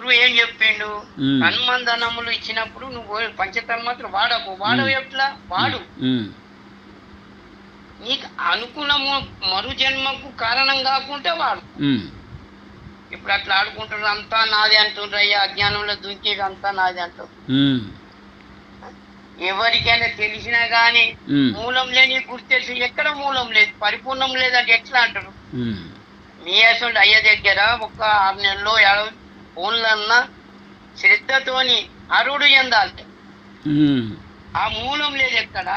గురువు ఏం చెప్పిండు, తన్మందనములు ఇచ్చినప్పుడు నువ్వు పంచతన్మాత్రలు వాడవు ఎట్లా వాడు, నీకు అనుకూలము మరు జన్మకు కారణం కాకుంటే వాడు. ఇప్పుడు అట్లా ఆడుకుంటున్నారు, అంతా నాది అంటుండ్రు అయ్యా, అజ్ఞానంలో దుంకేది అంతా నాది అంటారు. ఎవరికైనా తెలిసినా గాని మూలం లేని గుర్తెలిసి ఎక్కడ మూలం లేదు, పరిపూర్ణం లేదంటే ఎట్లా అంటారు? మీ అసలు అయ్య దగ్గర ఒక 6 నెలల్లో 50 ఫోన్లన్నా శ్రద్ధతోని అరుడు చెందాలి. ఆ మూలం లేదు ఎక్కడ.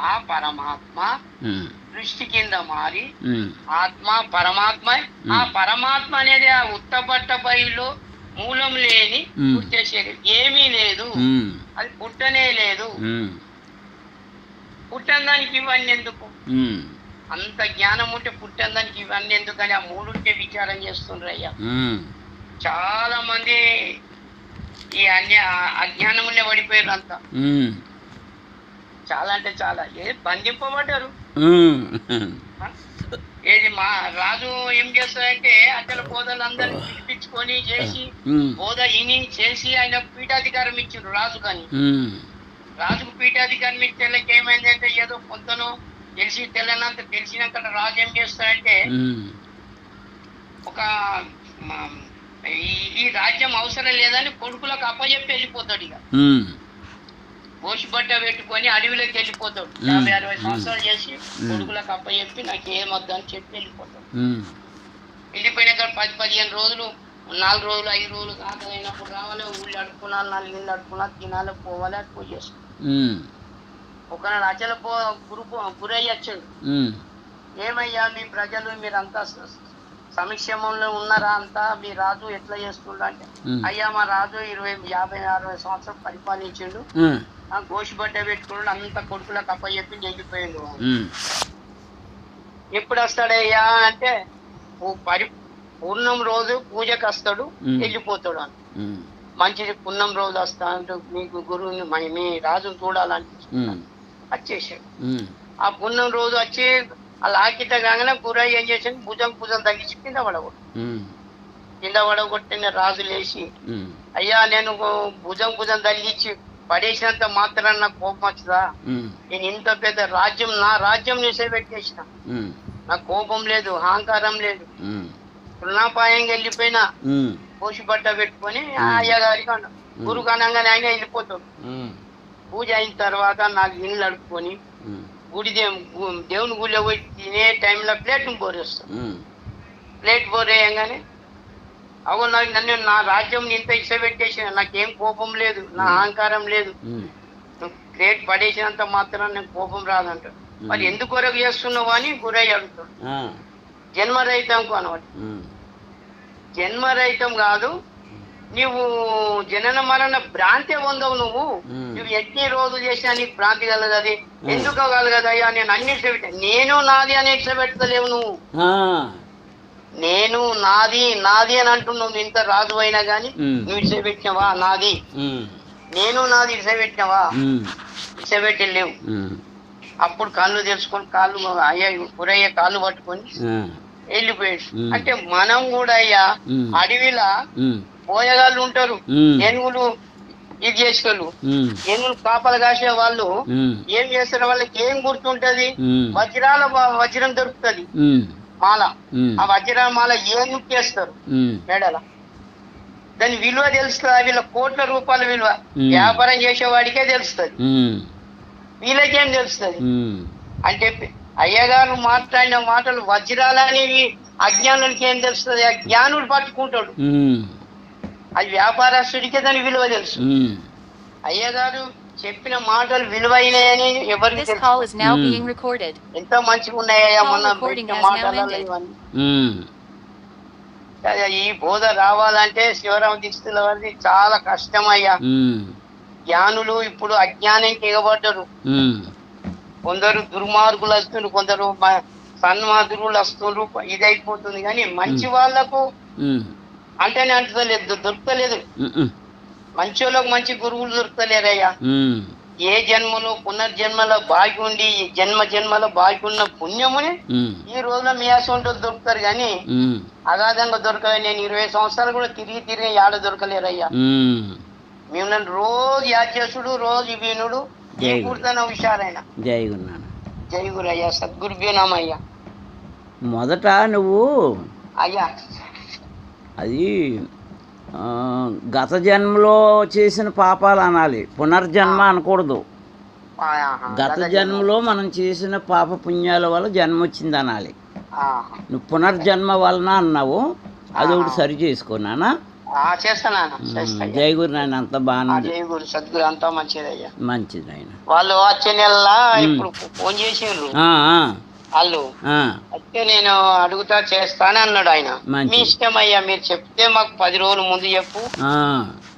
ఆ పరమాత్మ దృష్టి కింద మారి ఆత్మ పరమాత్మ, ఆ పరమాత్మ అనేది ఆ ఉత్తపట్ట బయలులో మూలం లేని గుర్తేసేది ఏమీ లేదు, అది పుట్టనే లేదు. పుట్టందానికి ఇవన్నీ ఎందుకు? అంత జ్ఞానం ఉంటే పుట్టందానికి ఇవన్నీ ఎందుకని ఆ మూడుంటే విచారం చేస్తుండ్రు అయ్యా. చాలా మంది ఈ అజ్ఞానములే పడిపోయారు అంతా. చాలా అంటే చాలా బంధింపబడ్డారు. ఏది మా రాజు ఏం చేస్తాడంటే అసలు బోధలందరినీ పిలిపించుకొని చేసి బోధ ఇని చేసి ఆయన పీఠాధికారం ఇచ్చిండ్రు రాజు. కానీ రాజుకు పీఠాధికారం ఇచ్చేళ్ళకి ఏమైందంటే ఏదో కొంతను తెలిసి తెలియనంత తెలిసినాక రాజు ఏం చేస్తాడంటే ఒక ఈ రాజ్యం అవసరం లేదని కొడుకులకు అప్పచెప్పి వెళ్ళిపోతాడు. ఇక పోషి బట్ట పెట్టుకొని అడవిలోకి వెళ్ళిపోతాడు. 50-60 సంవత్సరాలు చేసి కొడుకులకు అప్పచెప్పి నాకు ఏమొద్దు అని చెప్పి వెళ్ళిపోతాడు. వెళ్ళిపోయినాక 10-15 రోజులు 4 రోజులు 5 రోజులు కాకలైనప్పుడు రావాలి, ఊళ్ళు అడుక్కున్నాను, 4 ఇళ్ళు అడుక్కున్నా, తినాలి, పోవాలి, అది పోయి చేస్తాడు. ఒకనాడు అచల గురయ్య వచ్చాడు. ఏమయ్యా మీ ప్రజలు మీరంతా సమక్షమంలో ఉన్నారా, అంతా మీ రాజు ఎట్లా చేస్తుండ అంటే, అయ్యా మా రాజు 50-60 సంవత్సరాలు పరిపాలించిండు, గోషిబడ్డ పెట్టుకున్నాడు, అంత కొడుకులకు అప్పచెప్పి వెళ్ళిపోయాడు. ఎప్పుడు వస్తాడయ్యా అంటే పూర్ణం రోజు పూజకు వస్తాడు, వెళ్ళిపోతాడు అని. మంచిది పుణ్యం రోజు వస్తా అంటే మీకు గురువుని మీ రాజును చూడాలనిపిస్తుంది, వచ్చేసాడు. ఆ పుణ్యం రోజు వచ్చి ఆ లాకిట కాగానే గురయ్య ఏం చేసాడు, భుజం తగ్గించి కింద పడగొట్టిన రాజు లేచి, అయ్యా నేను భుజం తగ్గించి పడేసినంత మాత్రం నాకు కోపం వచ్చదా? నేను ఇంత పెద్ద రాజ్యం, నా రాజ్యం నిసేపెట్టేసిన, నాకు కోపం లేదు, అహంకారం లేదు, తృణాపాయంగా వెళ్ళిపోయినా పోషి బట్ట పెట్టుకొని అయ్యగారికి అన్నాడు. గురువు అనగానే ఆయన వెళ్ళిపోతాడు. పూజ అయిన తర్వాత 4 ఇళ్ళు అడుక్కొని దేవుని గుళ్ళో పోయి తినే టైంలో ప్లేట్ను బోరేస్తాడు. ప్లేట్ బోరేయంగానే అవు నన్ను నా రాజ్యం ఇంత ఇష్టపెట్టేసిన, నాకేం కోపం లేదు, నా అహంకారం లేదు, ప్లేట్ పడేసినంత మాత్రం నేను కోపం రాదంటాడు. మరి ఎందుకు కొరకు చేస్తున్నావు అని గురయ్య అడుగుతాడు. జన్మరహితంకు అనమాట. జన్మరహితం కాదు, నువ్వు జనన మరణ భ్రాంతి పొందవు. నువ్వు ఎన్ని రోజులు చేసినా నీకు భ్రాంతి కలగదు. ఎందుకు కలగదయ్యా? నేను అన్ని ఇష్టపెట్టా, నేను నాది అని ఇష్టపెట్టలేవు. నువ్వు నేను నాది అని అంటున్నావు. ఇంత రాజు అయినా గాని నువ్వు ఇష్టపెట్టినవా నాది, నేను నాది ఇష్టపెట్టినవా? ఇష్టపెట్టలేవు. అప్పుడు కళ్ళు తెలుసుకొని గురయ్య కాళ్ళు పట్టుకొని వెళ్ళిపోయాడు. అంటే మనం కూడా అయ్యా అడవిలా పోయగాళ్ళు ఉంటారు, ఏనుగులు ఇది చేసేవాళ్ళు, ఏనుగులు కాపలు కాసే వాళ్ళు ఏం చేస్తారు, వాళ్ళకి ఏం గుర్తుంటది? వజ్రం దొరుకుతుంది మాల, ఆ వజ్రాల మాల ఏనుగు చేస్తారు మెడల, దాని విలువ తెలుస్తుంది. వీళ్ళ కోట్ల రూపాయల విలువ వ్యాపారం చేసేవాడికే తెలుస్తుంది, వీళ్ళకేం తెలుస్తుంది? అంటే అయ్యగారు మాట్లాడిన మాటలు వజ్రాలనేవి అజ్ఞానులకి ఏం తెలుస్తుంది? ఆ జ్ఞానుడు పట్టుకుంటాడు, అది వ్యాపారస్తుడికే దాని విలువ తెలుసు. అయ్యగారు చెప్పిన మాటలు విలువైనయని ఎవరికి తెలుసు? ఎంత మంచిగా ఉన్నాయా మొన్న మాటలు ఇవన్నీ. ఈ బోధ రావాలంటే శివరామ దీక్షితుల వారిది చాలా కష్టమయ్యా. జ్ఞానులు ఇప్పుడు అజ్ఞానంకి ఎగబడ్డరు. కొందరు దుర్మార్గులు వస్తుండ్రు, కొందరు సన్మార్గులు వస్తుండ్రు, ఇదైపోతుంది. కానీ మంచి వాళ్లకు అంటేనే అంటలేదు, దొరుకుతలేదు. మంచి వాళ్ళకు మంచి గురువులు దొరుకుతలేరయ్యా. ఏ జన్మలో పునర్జన్మలో బాకి ఉండి ఈ జన్మలో బాకి ఉన్న పుణ్యముని ఈ రోజున మీ అసొంటోళ్ళు దొరుకుతారు కానీ అగాధంగా దొరకలే. నేను 20 సంవత్సరాలు కూడా తిరిగి ఏడ దొరకలేరయ్యా. మిమ్మల్ని రోజు యాద్ చేసుడు, రోజు వినుడు, పూర్తన హుషారైన. జై గురునాథ. జై గురు అయ్యా. సద్గురుభ్యో నమ అయ్యా. మొదట నువ్వు అయ్యా అది గత జన్మలో చేసిన పాపాలు అనాలి, పునర్జన్మ అనకూడదు. గత జన్మలో మనం చేసిన పాప పుణ్యాల వల్ల జన్మ వచ్చింది అనాలి. నువ్వు పునర్జన్మ వలన అన్నావు, అది ఒకటి సరి చేసుకున్నానా? జై గురు నాయన. అంత బాగుంది. జై గురు సద్గురు. అంతా మంచిదయ్యా. మంచిది ఆయన. వాళ్ళు వచ్చే నెల ఇప్పుడు ఫోన్ చేసిండ్రు వాళ్ళు. అయితే నేను అడుగుతా చేస్తాను అన్నాడు ఆయన. మీ ఇష్టం అయ్యా, మీరు చెప్తే మాకు 10 రోజుల ముందు చెప్పు,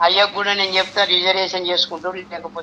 అయ్యకు కూడా నేను చెప్తా రిజర్వేషన్ చేసుకుంటాడు, లేకపోతే